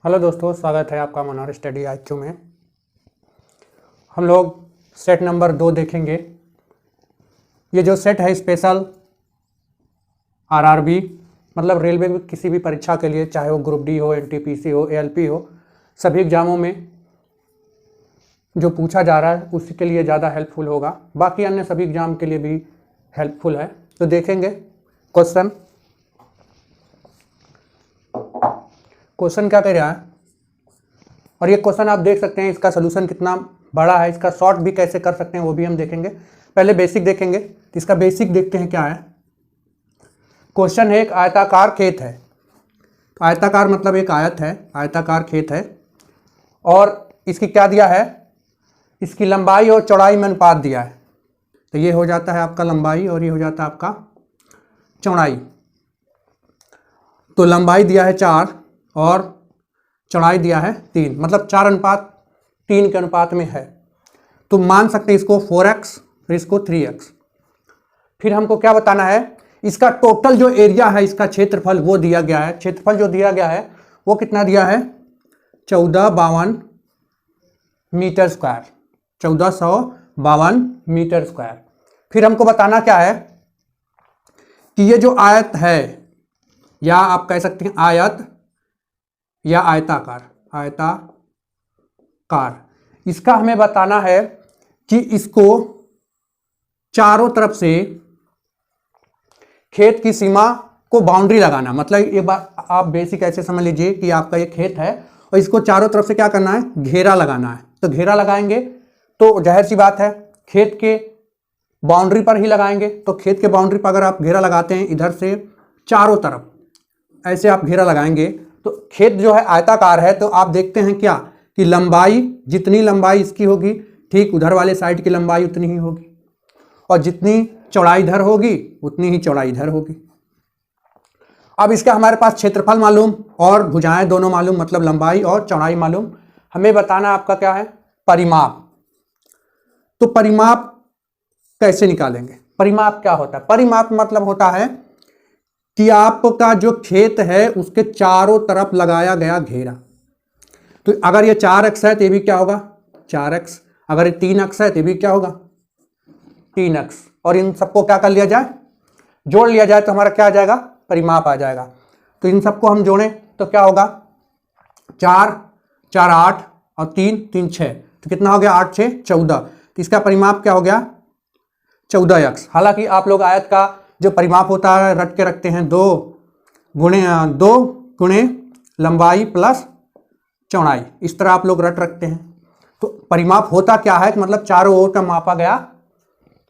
Hello दोस्तों, स्वागत है आपका मनोहर स्टडी IQ में। हम लोग सेट नंबर 2 देखेंगे। ये जो सेट है स्पेशल RRB मतलब रेलवे में किसी भी परीक्षा के लिए, चाहे वो ग्रुप डी हो, NTPC हो, ALP हो, सभी एग्जामों में जो पूछा जा रहा है उसी के लिए ज़्यादा हेल्पफुल होगा। बाकी अन्य सभी एग्जाम के लिए भी हेल्पफुल है। तो देखेंगे क्वेश्चन क्या कह रहा है। और ये क्वेश्चन आप देख सकते हैं, इसका सोल्यूशन कितना बड़ा है, इसका शॉर्ट भी कैसे कर सकते हैं वो भी हम देखेंगे। पहले बेसिक देखेंगे। तो इसका बेसिक देखते हैं क्या है। क्वेश्चन है, एक आयताकार खेत है। आयताकार मतलब एक आयत है, आयताकार खेत है और इसकी क्या दिया है, इसकी लंबाई और चौड़ाई में अनुपात दिया है। तो ये हो जाता है आपका लंबाई और ये हो जाता है आपका चौड़ाई। तो लंबाई दिया है 4 और चौड़ाई दिया है 3, मतलब 4:3 के अनुपात में है। तो मान सकते हैं इसको 4x और इसको 3x। फिर हमको क्या बताना है, इसका टोटल जो एरिया है, इसका क्षेत्रफल वो दिया गया है। क्षेत्रफल जो दिया गया है वो कितना दिया है, 1452 मीटर स्क्वायर, 1452 मीटर स्क्वायर। फिर हमको बताना क्या है कि ये जो आयत है, या आप कह सकते हैं आयत या आयताकार, इसका हमें बताना है कि इसको चारों तरफ से खेत की सीमा को बाउंड्री लगाना। मतलब एक बार आप बेसिक ऐसे समझ लीजिए कि आपका ये खेत है और इसको चारों तरफ से क्या करना है, घेरा लगाना है। तो घेरा लगाएंगे तो जाहिर सी बात है खेत के बाउंड्री पर ही लगाएंगे। तो खेत के बाउंड्री पर अगर आप घेरा लगाते हैं, इधर से चारों तरफ ऐसे आप घेरा लगाएंगे, तो खेत जो है आयताकार है। तो आप देखते हैं क्या कि लंबाई, जितनी लंबाई इसकी होगी, ठीक उधर वाले साइड की लंबाई उतनी ही होगी, और जितनी चौड़ाई इधर होगी उतनी ही चौड़ाई इधर होगी। अब इसका हमारे पास क्षेत्रफल मालूम और भुजाएं दोनों मालूम, मतलब लंबाई और चौड़ाई मालूम। हमें बताना आपका क्या है, परिमाप। तो परिमाप कैसे निकालेंगे। परिमाप क्या होता है, परिमाप मतलब होता है कि आपका जो खेत है उसके चारों तरफ लगाया गया घेरा। तो अगर ये 4x है तो ये भी क्या होगा 4x, अगर ये 3x है तो ये भी क्या होगा 3x, और इन सबको क्या कर लिया जाए, जोड़ लिया जाए, तो हमारा क्या आ जाएगा, परिमाप आ जाएगा। तो इन सबको हम जोड़ें तो क्या होगा, 4 4 8 और 3 3 6, तो कितना हो गया 8 6 14। तो इसका परिमाप क्या हो गया 14x। हालांकि आप लोग आयत का जो परिमाप होता है रट के रखते हैं, 2 गुणे लंबाई प्लस चौड़ाई, इस तरह आप लोग रट रखते हैं। तो परिमाप होता क्या है, मतलब चारों ओर का मापा गया,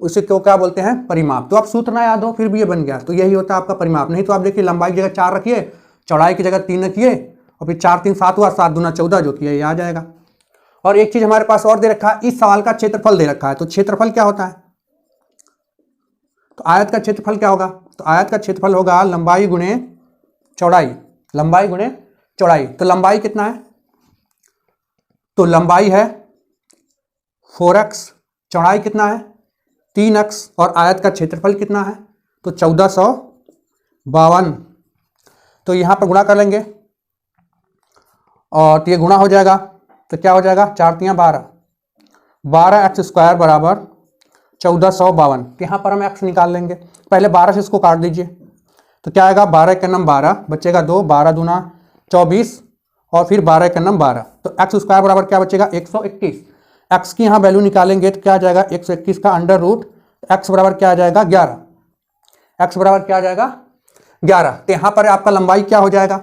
उसे क्यों क्या बोलते हैं, परिमाप। तो आप सूत्र ना याद हो फिर भी ये बन गया, तो यही होता है आपका परिमाप। नहीं तो आप देखिए लंबाई की जगह 4 रखिए, चौड़ाई की जगह 3 रखिए, और फिर 4 3 7 हुआ, 7 दूना 14 जो किया ये आ जाएगा। और एक चीज हमारे पास और दे रखा है, इस सवाल का क्षेत्रफल दे रखा है। तो क्षेत्रफल क्या होता है, तो आयत का क्षेत्रफल क्या होगा, तो आयत का क्षेत्रफल होगा लंबाई गुणे चौड़ाई, लंबाई गुणे चौड़ाई। तो लंबाई कितना है, तो लंबाई है 4x, चौड़ाई कितना है 3x, और आयत का क्षेत्रफल कितना है, तो 1452। तो यहां पर गुणा कर लेंगे और तो ये गुणा हो जाएगा, तो क्या हो जाएगा 4 3 12, 12x स्क्वायर बराबर 1452। यहाँ पर हम x निकाल लेंगे, पहले 12 से इसको काट दीजिए, तो क्या आएगा 12 के नम 12 बचेगा 2, 12 दूना 24 और फिर 12 के नम 12। तो x स्क्वायर बराबर क्या बचेगा 121। x की यहाँ वैल्यू निकालेंगे तो क्या आ जाएगा 121 का अंडर रूट, x बराबर क्या आ जाएगा 11, x बराबर क्या आ जाएगा 11। तो यहाँ पर आपका लंबाई क्या हो जाएगा,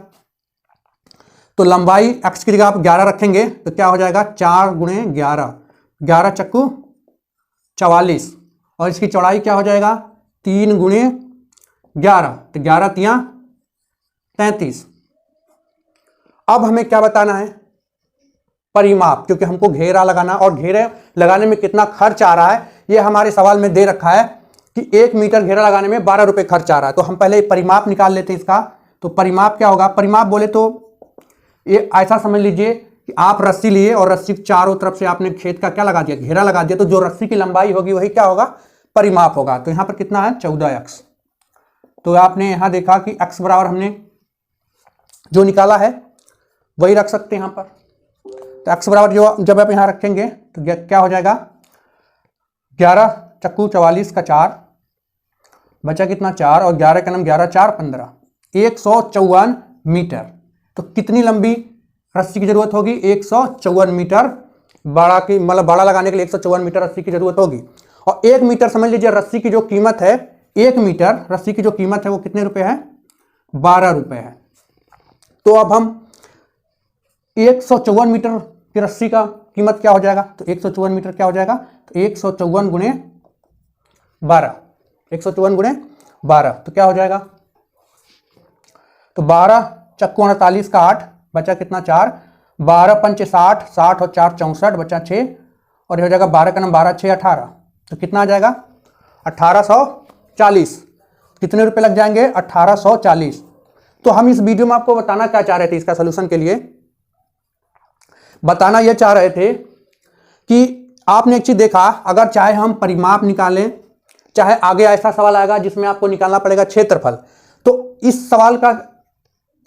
तो लंबाई x की जगह आप 11 रखेंगे तो क्या हो जाएगा 4 गुणे 11, 11 चक्कू 44, और इसकी चौड़ाई क्या हो जाएगा 3 गुणे 11, तो 11 तियां 33। अब हमें क्या बताना है, परिमाप, क्योंकि हमको घेरा लगाना, और घेरे लगाने में कितना खर्च आ रहा है ये हमारे सवाल में दे रखा है कि 1 मीटर घेरा लगाने में 12 रुपए खर्च आ रहा है। तो हम पहले परिमाप निकाल लेते हैं इसका। तो परिमाप क्या होगा, परिमाप बोले तो ये ऐसा समझ लीजिए कि आप रस्सी लिए और रस्सी के चारों तरफ से आपने खेत का क्या लगा दिया, घेरा लगा दिया, तो जो रस्सी की लंबाई होगी वही क्या होगा, परिमाप होगा। तो यहां पर कितना है 14x। तो आपने यहां देखा कि x बराबर हमने जो निकाला है वही रख सकते हैं यहाँ पर। तो x बराबर जो जब आप यहाँ रखेंगे तो क्या हो जाएगा, 11 चक्कू 44 का 4 बचा कितना 4 और 11 का नाम 11 4 15, 154 मीटर। तो कितनी लंबी रस्सी की जरूरत होगी, 154 मीटर। बड़ा की मतलब बड़ा लगाने के लिए 154 मीटर रस्सी की जरूरत होगी। और 1 मीटर समझ लीजिए रस्सी की जो कीमत है, 1 मीटर रस्सी की जो कीमत है वो कितने रुपए है, 12 रुपए है। तो अब हम 154 मीटर की रस्सी का कीमत क्या हो जाएगा, तो 154 मीटर क्या हो जाएगा, तो 154 गुणे 12, 154 गुणे 12 तो क्या हो जाएगा, तो 12 चक्कू 48 का 8 बचा कितना 4, 12 पंच 60, 60 और 4 64 बचा 6 और ये हो जाएगा 12 का नाम 12 6 18, तो कितना आ जाएगा 1840। कितने रुपए लग जाएंगे, 1840। तो हम इस वीडियो में आपको बताना क्या चाह रहे थे, इसका सोल्यूशन के लिए बताना यह चाह रहे थे कि आपने एक चीज देखा, अगर चाहे हम परिमाप निकालें, चाहे आगे ऐसा सवाल आएगा जिसमें आपको निकालना पड़ेगा क्षेत्रफल, तो इस सवाल का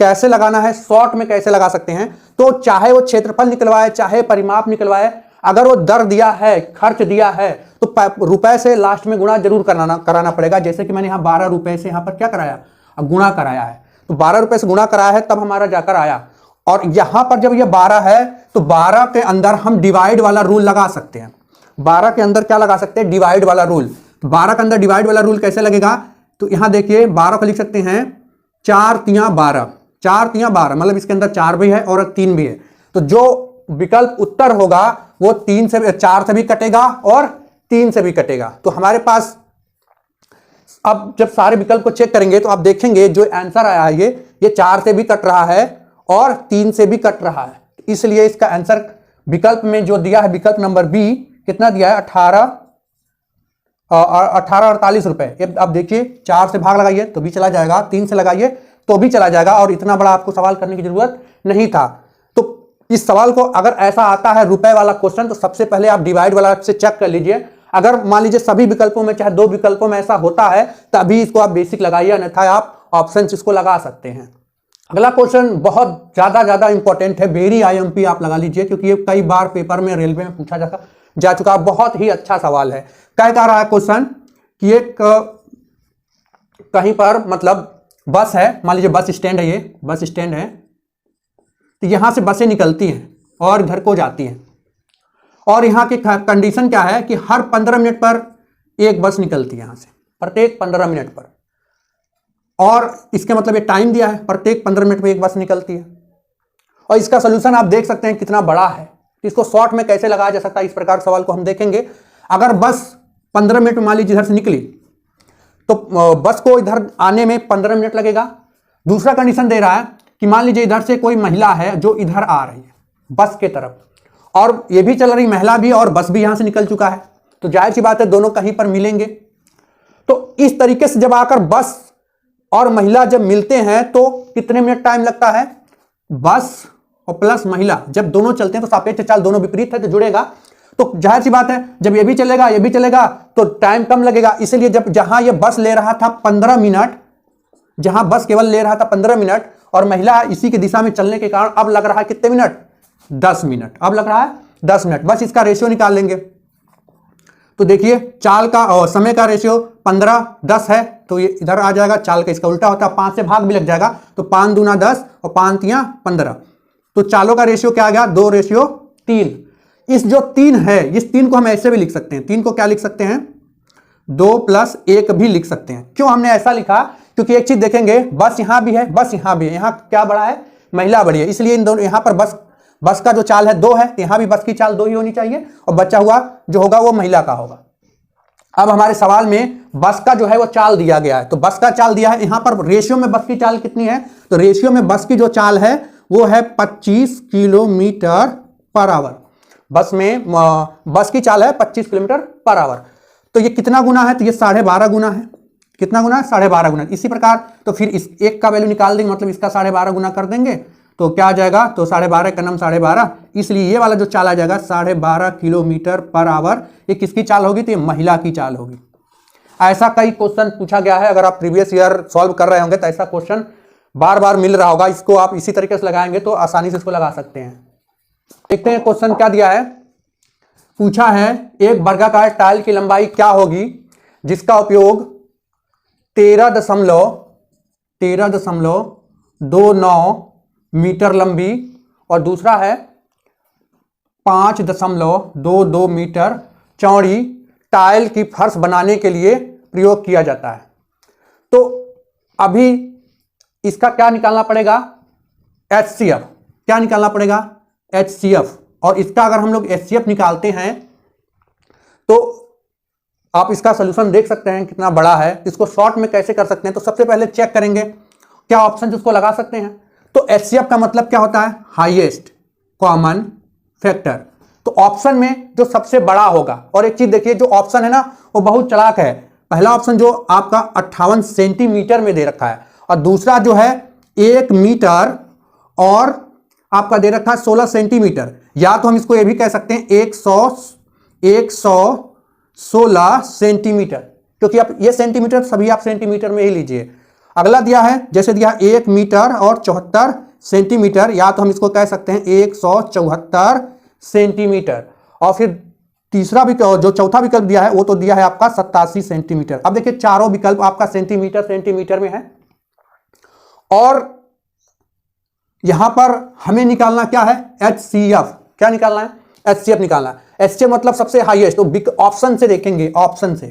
कैसे लगाना है, शॉर्ट में कैसे लगा सकते हैं। तो चाहे वो क्षेत्रफल निकलवाए चाहे परिमाप निकलवाए, अगर वो दर दिया है, खर्च दिया है, तो रुपए से लास्ट में गुणा जरूर कराना पड़ेगा। जैसे कि मैंने यहाँ 12 रुपए से यहाँ पर क्या कराया, गुणा कराया है, तो 12 रुपए से गुणा कराया है तब हमारा जाकर आया। और यहां पर जब ये 12 है तो 12 के अंदर हम डिवाइड वाला रूल लगा सकते हैं। 12 के अंदर क्या लगा सकते हैं, डिवाइड वाला रूल। तो 12 के अंदर डिवाइड वाला रूल कैसे लगेगा, तो यहां देखिए 12 को लिख सकते हैं 4 तिया 12, 4 तिया 12 मतलब इसके अंदर 4 भी है और 3 भी है। तो जो विकल्प उत्तर होगा वो 3 से 4 से भी कटेगा और 3 से भी कटेगा। तो हमारे पास अब जब सारे विकल्प को चेक करेंगे तो आप देखेंगे जो आंसर आया है ये 4 से भी कट रहा है और 3 से भी कट रहा है। इसलिए इसका आंसर विकल्प में जो दिया है, विकल्प नंबर बी कितना दिया है, 1848 रुपए। अब देखिए 4 से भाग लगाइए तो भी चला जाएगा, 3 से लगाइए तो भी चला जाएगा और इतना बड़ा आपको सवाल करने की जरूरत नहीं था। तो इस सवाल को अगर ऐसा आता है रुपए वाला क्वेश्चन तो सबसे पहले आप डिवाइड वाला से चेक कर लीजिए। अगर मान लीजिए सभी विकल्पों में चाहे 2 विकल्पों में ऐसा होता है तभी इसको आप बेसिक लगाइए, अन्यथा आप ऑप्शन इसको लगा सकते हैं। अगला क्वेश्चन बहुत ज्यादा इंपॉर्टेंट है, वेरी आईएमपी आप लगा लीजिए, क्योंकि ये कई बार पेपर में रेलवे में पूछा जा चुका, बहुत ही अच्छा सवाल है। क्या कह रहा है क्वेश्चन कि एक कहीं पर मतलब बस है, मान लीजिए बस स्टैंड है, ये बस स्टैंड है, तो यहां से बसें निकलती हैं और घर को जाती हैं। और यहाँ की कंडीशन क्या है कि हर 15 मिनट पर एक बस निकलती है, यहां से प्रत्येक 15 मिनट पर। और इसके मतलब ये टाइम दिया है, प्रत्येक 15 मिनट में एक बस निकलती है। और इसका सोल्यूशन आप देख सकते हैं कितना बड़ा है। इसको शॉर्ट में कैसे लगाया जा सकता है, इस प्रकार के सवाल को हम देखेंगे। अगर बस 15 मिनट में मान लीजिए इधर से निकली तो बस को इधर आने में 15 मिनट लगेगा। दूसरा कंडीशन दे रहा है कि मान लीजिए इधर से कोई महिला है जो इधर आ रही है बस के तरफ, और ये भी चल रही महिला भी और बस भी यहां से निकल चुका है, तो जाहिर सी बात है दोनों कहीं पर मिलेंगे। तो इस तरीके से जब आकर बस और महिला जब मिलते हैं तो कितने मिनट टाइम लगता है, बस और प्लस महिला जब दोनों चलते हैं तो सापेक्ष चाल दोनों विपरीत है तो जुड़ेगा, तो जाहिर सी बात है जब ये भी चलेगा तो टाइम कम लगेगा। इसलिए जब जहां ये बस ले रहा था 15 मिनट, जहां बस केवल ले रहा था 15 मिनट और महिला इसी की दिशा में चलने के कारण अब लग रहा है कितने मिनट, 10 मिनट। अब लग रहा है 10 मिनट। बस इसका रेशियो निकाल लेंगे तो देखिए चाल का और समय का रेशियो 15 10 है, तो ये इधर आ जाएगा, चाल का इसका उल्टा होता है, 5 से भाग भी लग जाएगा, तो 5 दूना 10 और 5 तिया 15। तो चालों का रेशियो क्या आ गया, 2:3। इस जो 3 है, इस 3 को हम ऐसे भी लिख सकते हैं, 3 को क्या लिख सकते हैं, 2+1 भी लिख सकते हैं। क्यों हमने ऐसा लिखा, क्योंकि एक चीज देखेंगे, बस यहां भी है, बस यहां भी है, यहां क्या बड़ा है, महिला बड़ी है, इसलिए इन दोनों यहां पर बस का जो चाल है 2 है, यहां भी बस की चाल 2 ही होनी चाहिए और बचा हुआ जो होगा वो महिला का होगा। अब हमारे सवाल में बस का जो है वो चाल दिया गया है, तो बस का चाल दिया है, यहां पर रेशियो में बस की चाल कितनी है, तो रेशियो में बस की जो चाल है वो है 25 किलोमीटर पर आवर। बस की चाल है 25 किलोमीटर पर आवर। तो ये कितना गुना है, तो ये 12.5 गुना है। कितना गुना है, 12.5 गुना। इसी प्रकार तो फिर इस एक का वैल्यू निकाल देंगे, मतलब इसका 12.5 गुना कर देंगे तो क्या आ जाएगा, तो 12.5 का नाम 12.5, इसलिए ये वाला जो चाल आ जाएगा 12.5 किलोमीटर पर आवर। ये किसकी चाल होगी, तो ये महिला की चाल होगी। ऐसा कई क्वेश्चन पूछा गया है, अगर आप प्रीवियस ईयर सॉल्व कर रहे होंगे तो ऐसा क्वेश्चन बार बार मिल रहा होगा, इसको आप इसी तरीके से लगाएंगे तो आसानी से इसको लगा सकते हैं। देखते हैं क्वेश्चन क्या दिया है। पूछा है एक वर्गाकार टाइल की लंबाई क्या होगी जिसका उपयोग 13.29 मीटर लंबी और दूसरा है 5.22 मीटर चौड़ी टाइल की फर्श बनाने के लिए प्रयोग किया जाता है। तो अभी इसका क्या निकालना पड़ेगा, HCF। क्या निकालना पड़ेगा, HCF। और इसका अगर हम लोग HCF निकालते हैं तो आप इसका सोल्यूशन देख सकते हैं कितना बड़ा है। इसको शॉर्ट में कैसे कर सकते हैं, तो सबसे पहले चेक करेंगे क्या ऑप्शन जिसको लगा सकते हैं। तो HCF का मतलब क्या होता है, हाईएस्ट कॉमन फैक्टर। तो ऑप्शन में जो सबसे बड़ा होगा, और एक चीज देखिए जो ऑप्शन है ना वो बहुत चालाक है। पहला ऑप्शन जो आपका 58 सेंटीमीटर में दे रखा है और दूसरा जो है 1 मीटर और आपका दे रखा है 16 सेंटीमीटर। या तो हम इसको ये भी कह सकते हैं 116 सेंटीमीटर, क्योंकि आप ये सेंटीमीटर सभी आप सेंटीमीटर में ही लीजिए। अगला दिया है जैसे दिया 1 मीटर और 74 सेंटीमीटर, या तो हम इसको कह सकते हैं 174 सेंटीमीटर। और फिर तीसरा विकल्प जो चौथा विकल्प दिया है वो तो दिया है आपका 87 सेंटीमीटर। अब देखिए चारों विकल्प आपका सेंटीमीटर में है और यहां पर हमें निकालना क्या है, HCF। क्या निकालना है, HCF निकालना है। HCF मतलब सबसे हाईएस्ट। तो ऑप्शन से देखेंगे, ऑप्शन से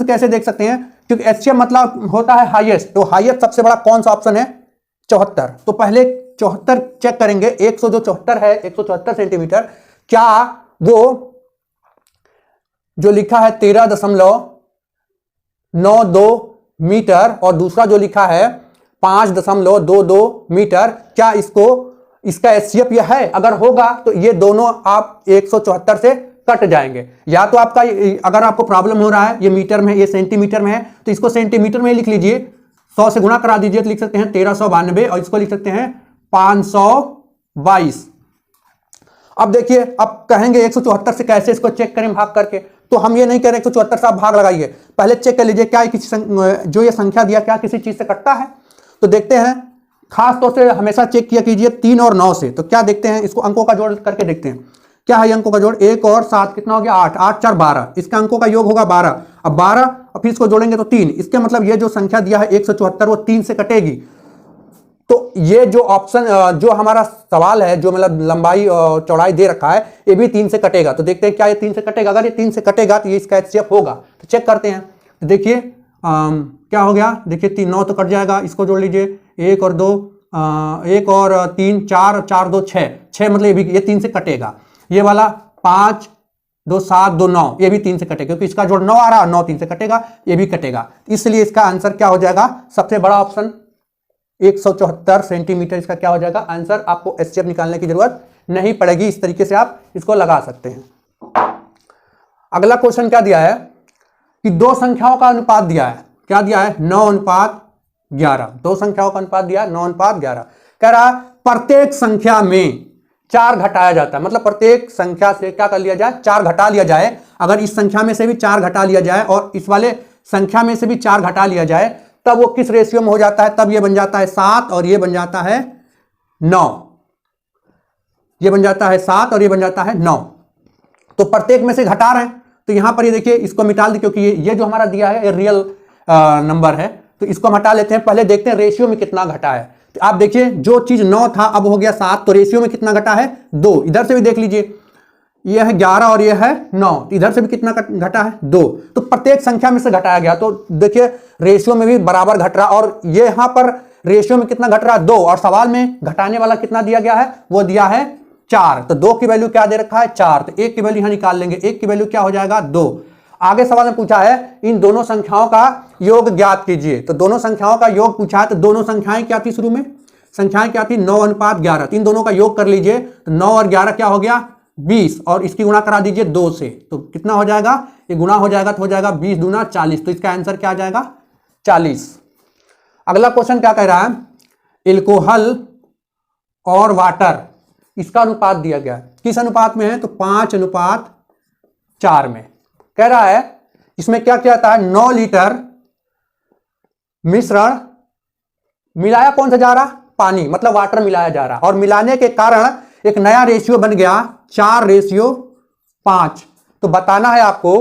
कैसे देख सकते हैं, क्योंकि HCF मतलब होता है हाईएस्ट। तो हाईएस्ट सबसे बड़ा कौन सा ऑप्शन है, 74। तो पहले 74 चेक करेंगे। 174 है, 174 सेंटीमीटर, क्या वो जो लिखा है 13.92 मीटर और दूसरा जो लिखा है 5.22 मीटर, क्या इसका HCF यह है? अगर होगा तो ये दोनों आप 174 से कट जाएंगे। या तो आपका अगर आपको प्रॉब्लम हो रहा है ये मीटर में, ये सेंटीमीटर में है, तो इसको सेंटीमीटर में लिख लीजिए, 100 से गुणा करा दीजिए तो लिख सकते हैं 1392 और इसको लिख सकते हैं 522। अब देखिए, अब कहेंगे 174 से कैसे इसको चेक करें भाग करके, तो हम ये नहीं कह रहे 174 से आप भाग लगाइए, पहले चेक कर लीजिए क्या किसी जो ये संख्या दिया क्या किसी चीज से कटता है। तो देखते हैं, खास तौर से हमेशा चेक किया कीजिए 3 और 9 से। तो क्या देखते हैं, इसको अंकों का जोड़ करके देखते हैं क्या है। अंकों का जोड़ 1 और 7 कितना हो गया, 8, 8 4 12, इसका अंकों का योग होगा 12। अब 12 और फिर इसको जोड़ेंगे तो 3, इसके मतलब ये जो संख्या दिया है 174 वो 3 से कटेगी। तो ये जो ऑप्शन जो हमारा सवाल है, जो मतलब लंबाई और चौड़ाई दे रखा है, ये भी 3 से कटेगा। तो देखते हैं क्या ये 3 से कटेगा। अगर ये 3 से कटेगा तो ये इसका HCF होगा। तो चेक करते हैं। तो देखिए क्या हो गया, देखिए 3 9 तो कट जाएगा, इसको जोड़ लीजिए 1 और 2 1 और 3 4 4 2 6 6 मतलब ये 3 से कटेगा। ये वाला 5 2 7 2 9 ये भी 3 से कटेगा, क्योंकि इसका जोड़ 9 आ रहा है, 9 3 से कटेगा, ये भी कटेगा। इसलिए इसका आंसर क्या हो जाएगा, सबसे बड़ा ऑप्शन 174 सेंटीमीटर इसका क्या हो जाएगा आंसर। आपको HCF निकालने की जरूरत नहीं पड़ेगी, इस तरीके से आप इसको लगा सकते हैं। अगला क्वेश्चन क्या दिया है कि दो संख्याओं का अनुपात दिया है। क्या दिया है, 9:11। दो संख्याओं का अनुपात दिया है 9:11। कह रहा है प्रत्येक संख्या में 4 घटाया जाता है, मतलब प्रत्येक संख्या से क्या कर लिया जाए, 4 घटा लिया जाए। अगर इस संख्या में से भी 4 घटा लिया जाए और इस वाले संख्या में से भी 4 घटा लिया जाए, तब वो किस रेशियो में हो जाता है, तब ये बन जाता है 7 और ये बन जाता है 9। ये बन जाता है 7 और ये बन जाता है 9। तो प्रत्येक में से घटा रहे हैं, तो यहां पर ये देखिए इसको मिटा दे, क्योंकि ये जो हमारा दिया है ये रियल नंबर है, तो इसको हम हटा लेते हैं। पहले देखते हैं रेशियो में कितना घटा है। तो आप देखिए जो चीज 9 था अब हो गया 7, तो रेशियो में कितना घटा है, 2। इधर से भी देख लीजिए, यह है 11 और यह है 9, तो इधर से भी कितना घटा है, 2। तो प्रत्येक संख्या में से घटाया गया, तो देखिए रेशियो में भी बराबर घट रहा। और ये यहां पर रेशियो में कितना घट रहा है, 2, और सवाल में घटाने वाला कितना दिया गया है, वो दिया है 4। तो 2 की वैल्यू क्या दे रखा है, 4। तो 1 की वैल्यू यहां निकाल लेंगे, 1 की वैल्यू क्या हो जाएगा, 2। आगे सवाल में पूछा है इन दोनों संख्याओं का योग ज्ञात कीजिए। तो दोनों संख्याओं का योग पूछा है, तो दोनों संख्याएं क्या थी, शुरू में संख्याएं क्या थी, 9:11। तो इन दोनों का योग कर लीजिए, तो 9 और 11 क्या हो गया, 20, और इसकी गुणा करा दीजिए 2 से, तो कितना हो जाएगा, ये गुणा हो जाएगा तो हो जाएगा 20 दूना 40। तो इसका आंसर क्या आ जाएगा, 40। अगला क्वेश्चन क्या कह रहा है, एल्कोहल और वाटर इसका अनुपात दिया गया है, किस अनुपात में है, तो 5:4 में। कह रहा है इसमें क्या क्या आता है, 9 लीटर मिश्रण मिलाया कौन सा जा रहा, पानी, मतलब वाटर मिलाया जा रहा, और मिलाने के कारण एक नया रेशियो बन गया 4:5। तो बताना है आपको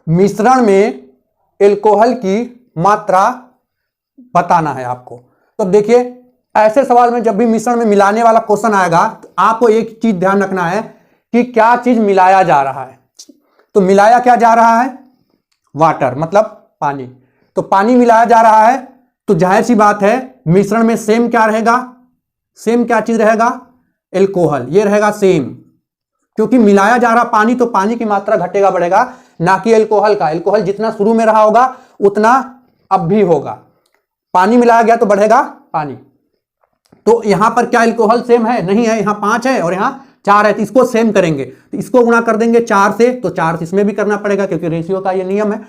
मिश्रण में एल्कोहल की मात्रा बताना है आपको। तो देखिए ऐसे सवाल में जब भी मिश्रण में मिलाने वाला क्वेश्चन आएगा तो आपको एक चीज ध्यान रखना है कि क्या चीज मिलाया जा रहा है। तो मिलाया क्या जा रहा है, वाटर, मतलब पानी। तो पानी मिलाया जा रहा है तो जाहिर सी बात है मिश्रण में सेम क्या रहेगा, सेम क्या चीज रहेगा, एल्कोहल, ये रहेगा सेम, क्योंकि मिलाया जा रहा पानी तो पानी की मात्रा घटेगा बढ़ेगा, ना कि एल्कोहल का। एल्कोहल जितना शुरू में रहा होगा उतना अब भी होगा, पानी मिलाया गया तो बढ़ेगा पानी। तो यहां पर क्या एल्कोहल सेम है, नहीं है, यहां 5 है और यहां 4 है, तो इसको सेम करेंगे, तो इसको गुणा कर देंगे 4 से, तो 4 से इसमें भी करना पड़ेगा क्योंकि रेशियो का ये नियम है।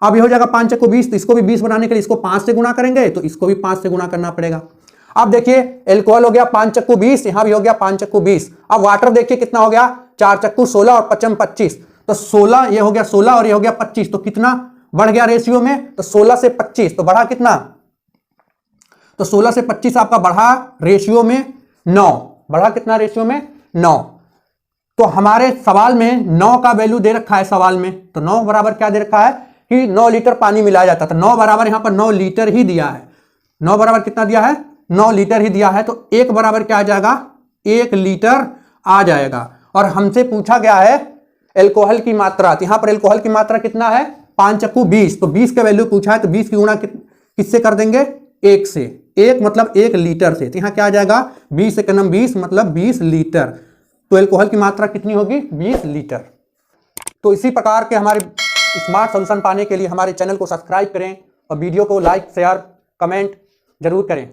अब ये हो जाएगा 5 × 20, तो इसको भी 20 बनाने के लिए इसको 5 से गुणा करेंगे, तो इसको भी 5 से गुणा करना पड़ेगा। अब देखिए एल्कोहल हो गया 5 × 20, यहां भी हो गया 5 × 20। अब वाटर देखिए कितना हो गया, 4 × 16 और 5 × 25, तो 16, ये हो गया 16 और ये हो गया 25, तो कितना बढ़ गया रेशियो में, तो 16 से 25, तो बढ़ा कितना, तो 16 से 25 आपका बढ़ा रेशियो में 9, बढ़ा कितना रेशियो में 9। तो हमारे सवाल में 9 का वैल्यू दे रखा है सवाल में, तो 9 बराबर क्या दे रखा है कि 9 लीटर पानी मिलाया जाता था। 9 बराबर यहां पर 9 लीटर ही दिया है, 9 बराबर कितना दिया है, 9 लीटर ही दिया है, तो 1 बराबर क्या आ जाएगा, 1 लीटर आ जाएगा। और हमसे पूछा गया है एल्कोहल की मात्रा, तो यहां पर एल्कोहल की मात्रा कितना है, 5 × 20, तो 20 का वैल्यू पूछा है, तो 20 की गुणा किससे कर देंगे, 1 से, 1 मतलब 1 लीटर से, तो यहां क्या आ जाएगा 20 × 20 मतलब 20 लीटर। तो एल्कोहल की मात्रा कितनी होगी, 20 लीटर। तो इसी प्रकार के हमारे स्मार्ट सॉल्यूशन पाने के लिए हमारे चैनल को सब्सक्राइब करें और वीडियो को लाइक शेयर कमेंट जरूर करें।